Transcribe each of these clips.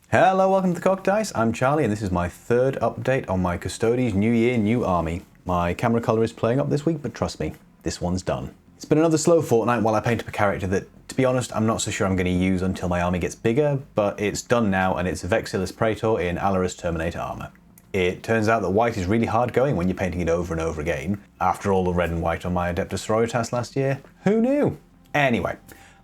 Hello, welcome to the Custodes. I'm Charlie and this is my third update on my Custodes New Year, New Army. My camera colour is playing up this week, but trust me, this one's done. It's been another slow fortnight while I paint up a character that, to be honest, I'm not so sure I'm going to use until my army gets bigger, but it's done now and it's Vexilis Praetor in Alarus Terminator armour. It turns out that white is really hard going when you're painting it over and over again. After all the red and white on my Adeptus Sororitas last year, who knew? Anyway,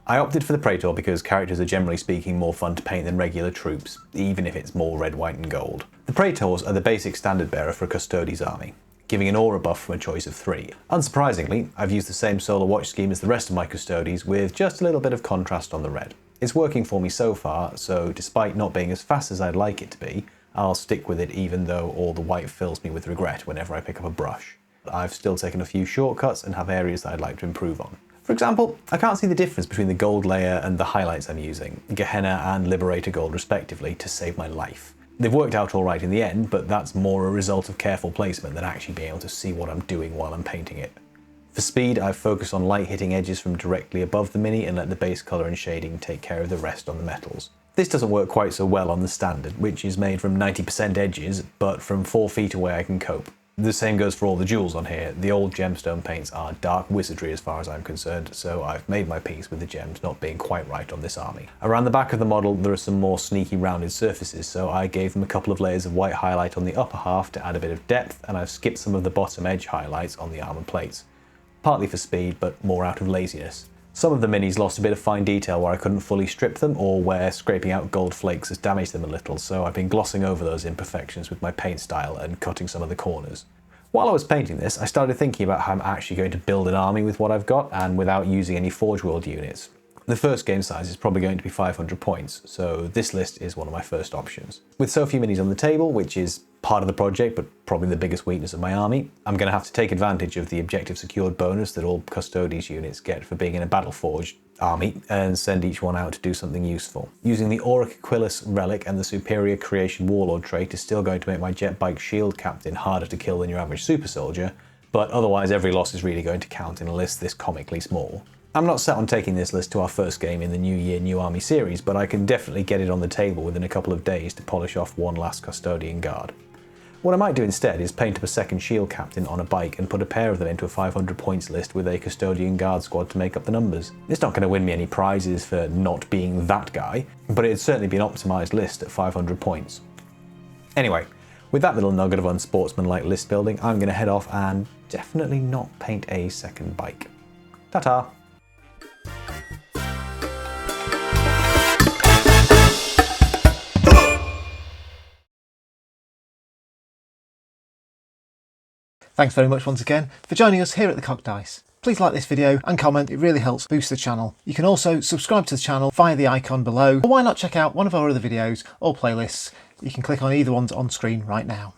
I opted for the Praetor because characters are generally speaking more fun to paint than regular troops, even if it's more red, white and gold. The Praetors are the basic standard bearer for a Custodes army, giving an aura buff from a choice of 3. Unsurprisingly, I've used the same solar watch scheme as the rest of my Custodes with just a little bit of contrast on the red. It's working for me so far, so despite not being as fast as I'd like it to be, I'll stick with it even though all the white fills me with regret whenever I pick up a brush. I've still taken a few shortcuts and have areas that I'd like to improve on. For example, I can't see the difference between the gold layer and the highlights I'm using, Gehenna and Liberator Gold respectively, to save my life. They've worked out alright in the end, but that's more a result of careful placement than actually being able to see what I'm doing while I'm painting it. For speed, I've focused on light hitting edges from directly above the mini and let the base colour and shading take care of the rest on the metals. This doesn't work quite so well on the standard, which is made from 90% edges, but from 4 feet away I can cope. The same goes for all the jewels on here. The old gemstone paints are dark wizardry as far as I'm concerned, so I've made my peace with the gems not being quite right on this army. Around the back of the model there are some more sneaky rounded surfaces, so I gave them a couple of layers of white highlight on the upper half to add a bit of depth, and I've skipped some of the bottom edge highlights on the armour plates. Partly for speed, but more out of laziness. Some of the minis lost a bit of fine detail where I couldn't fully strip them, or where scraping out gold flakes has damaged them a little, so I've been glossing over those imperfections with my paint style and cutting some of the corners. While I was painting this, I started thinking about how I'm actually going to build an army with what I've got and without using any Forge World units. The first game size is probably going to be 500 points, so this list is one of my first options. With so few minis on the table, which is part of the project but probably the biggest weakness of my army, I'm going to have to take advantage of the objective secured bonus that all Custodes units get for being in a battle-forged army and send each one out to do something useful. Using the Auric Aquilus relic and the superior creation warlord trait is still going to make my jet bike shield captain harder to kill than your average super soldier, but otherwise every loss is really going to count in a list this comically small. I'm not set on taking this list to our first game in the New Year, New Army series, but I can definitely get it on the table within a couple of days to polish off one last Custodian guard. What I might do instead is paint up a second shield captain on a bike and put a pair of them into a 500 points list with a Custodian guard squad to make up the numbers. It's not going to win me any prizes for not being that guy, but it'd certainly be an optimised list at 500 points. Anyway, with that little nugget of unsportsmanlike list building, I'm going to head off and definitely not paint a second bike. Ta-ta! Thanks very much once again for joining us here at the Custodes. Please like this video and comment, it really helps boost the channel. You can also subscribe to the channel via the icon below, or why not check out one of our other videos or playlists. You can click on either one's on screen right now.